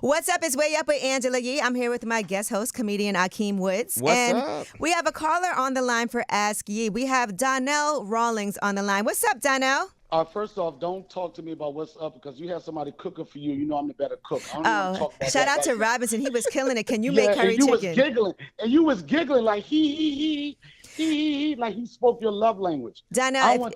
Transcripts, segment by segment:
What's up? It's Way Up with Angela Yee. I'm here with my guest host, comedian Akeem Woods. What's up? We have a caller on the line for Ask Yee. We have Donnell Rawlings on the line. What's up, Donnell? First off, don't talk to me about what's up because you have somebody cooking for you. You know I'm the better cook. I don't want to talk about shout that out to right Robinson. He was killing it. Can you now. make curry and you chicken? You was giggling like he, like he spoke your love language. Donnell,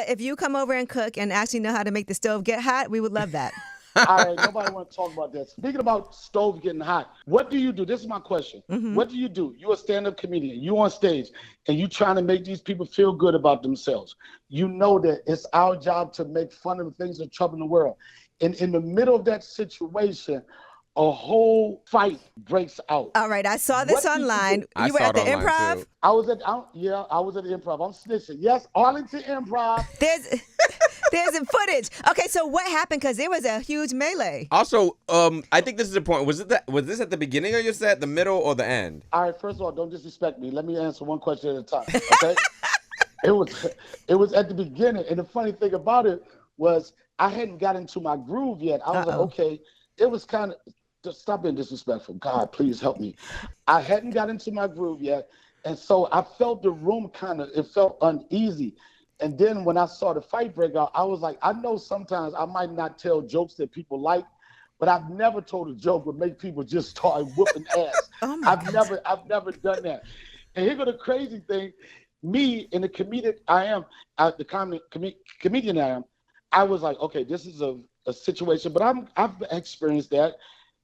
if you come over and cook and actually know how to make the stove get hot, we would love that. All right, nobody want to talk about that. Speaking about stove getting hot, what do you do? This is my question. Mm-hmm. What do? You're a stand-up comedian. You on stage, and you trying to make these people feel good about themselves. You know that it's our job to make fun of the things that trouble the world. And in the middle of that situation, a whole fight breaks out. All right, I saw this online. You were at the Improv? Too. I was at the Improv. I'm snitching. Yes, Arlington Improv. There's footage. Okay, so what happened? Because there was a huge melee. Also, I think this is the point. Was this at the beginning of your set, the middle, or the end? All right, first of all, don't disrespect me. Let me answer one question at a time, okay? It was at the beginning, and the funny thing about it was I hadn't got into my groove yet. I was like, okay, it was kind of, just stop being disrespectful. God, please help me. I hadn't got into my groove yet, and so I felt the room it felt uneasy. And then when I saw the fight break out, I was like, I know sometimes I might not tell jokes that people like, but I've never told a joke that make people just start whooping ass. I've never done that. And here's the crazy thing. Me, in the comedic I am, the comedian I am, I was like, okay, this is a situation, but I've experienced that.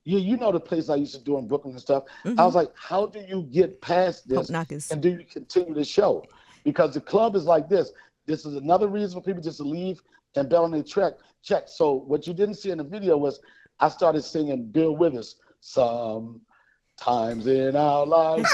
You know the place I used to do in Brooklyn and stuff. Mm-hmm. I was like, how do you get past this and do you continue the show? Because the club is like this. This is another reason for people just to leave and bail on their check. So what you didn't see in the video was I started singing Bill Withers, Sometimes in Our Lives.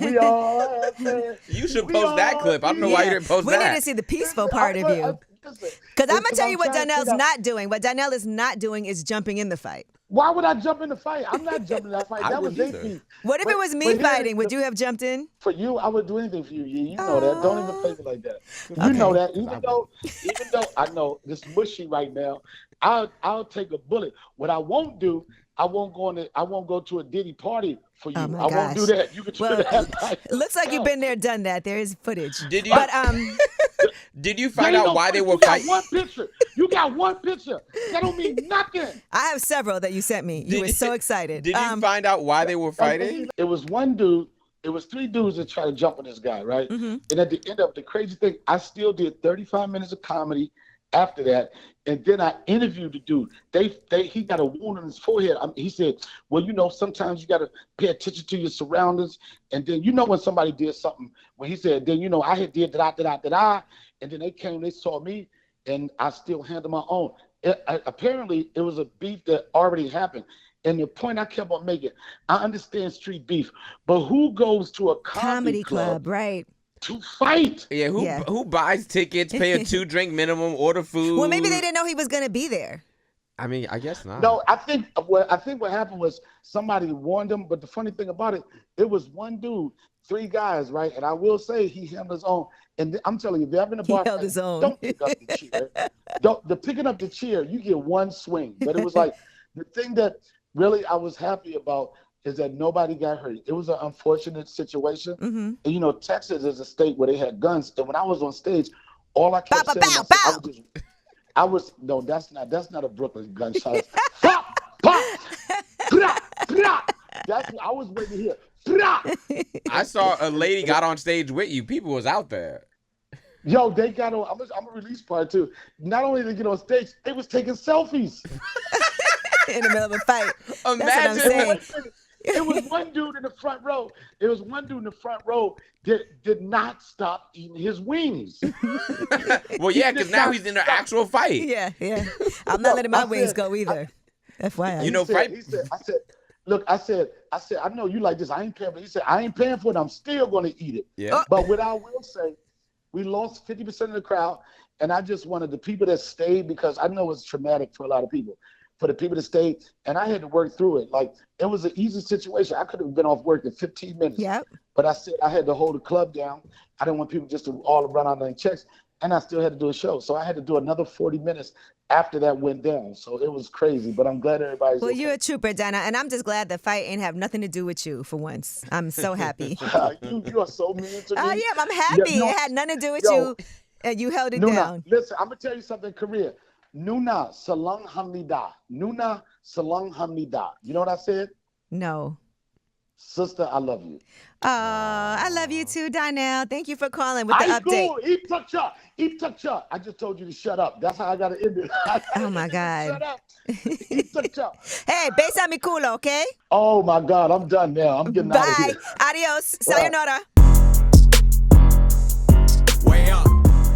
We all have been. You should post that clip. I don't know why you didn't post that. We need to see the peaceful part of you. Because I'm going to tell you what Donnell's not doing. What Donnell is not doing is jumping in the fight. Why would I jump in the fight? I'm not jumping in that fight. That was their beef. What if it was me fighting? Would you have jumped in? For you, I would do anything for you. You know that. Don't even play me like that. You know that. Even though I know this mushy right now, I'll take a bullet. What I won't do, I won't go to a Diddy party for you. I won't do that. You can do that. It looks like you've been there, done that. There is footage. Did you? But did you find out why they were fighting? You got one picture. That don't mean nothing. I have several that you sent me. You were so excited. Did you find out why they were fighting? It was one dude. It was three dudes that tried to jump on this guy, right? Mm-hmm. And at the end of the crazy thing, I still did 35 minutes of comedy after that. And then I interviewed the dude. He got a wound on his forehead. He said, well, sometimes you got to pay attention to your surroundings. And then, when somebody did something, when he said, then, I had did da-da-da-da-da. And then they saw me, and I still handled my own. Apparently, it was a beef that already happened. And the point I kept on making, I understand street beef, but who goes to a comedy club, right? To fight? Yeah, who buys tickets, pay a 2-drink minimum, order food? Well, maybe they didn't know he was going to be there. I mean, I guess not. No, I think what happened was somebody warned him. But the funny thing about it was one dude, 3 guys, right? And I will say he handled his own. And I'm telling you, if you're ever in a bar, he held his own. Don't pick up the chair. The picking up the chair, you get one swing. But it was like the thing that really I was happy about is that nobody got hurt. It was an unfortunate situation. Mm-hmm. And Texas is a state where they had guns. And when I was on stage, all I kept saying no, that's not a Brooklyn gunshot. Pop, pop, pop, pop. That's what I was waiting to hear. I saw a lady got on stage with you. People was out there. Yo, they got on. I'm a release part too. Not only did they get on stage, they was taking selfies in the middle of a fight. Imagine. It was one dude in the front row. That did not stop eating his wings. Well, yeah, because now he's in an actual fight. Yeah. I'm not letting my wings go either. FYI. I said, I know you like this. I ain't paying for it. He said, I ain't paying for it. I'm still going to eat it. Yeah. But what I will say, we lost 50% of the crowd. And I just wanted the people that stayed, because I know it's traumatic for a lot of people. For the people that stayed, and I had to work through it. Like, it was an easy situation. I could have been off work in 15 minutes. Yep. But I said I had to hold the club down. I didn't want people just to all run out of their checks. and I still had to do a show. So I had to do another 40 minutes after that went down. So it was crazy, but I'm glad everybody's Well, okay. you're a trooper, Donnell, and I'm just glad the fight ain't have nothing to do with you for once. I'm so happy. You are so mean to me. Oh, yeah, I'm happy. No, it had nothing to do with you, and you held it Nuna, down. listen, I'm going to tell you something, Korea. Nuna salang hamnida. Nuna salang hamnida. You know what I said? No. Sister, I love you. I love you too, Donnell. Thank you for calling with the update. Eat toucha. I just told you to shut up. That's how I got to end it. Oh, my God. Shut up. Eat toucha. Hey, besa mi culo, okay? Oh, my God. I'm done now. I'm getting out of Bye. here. Adios. Sayonara.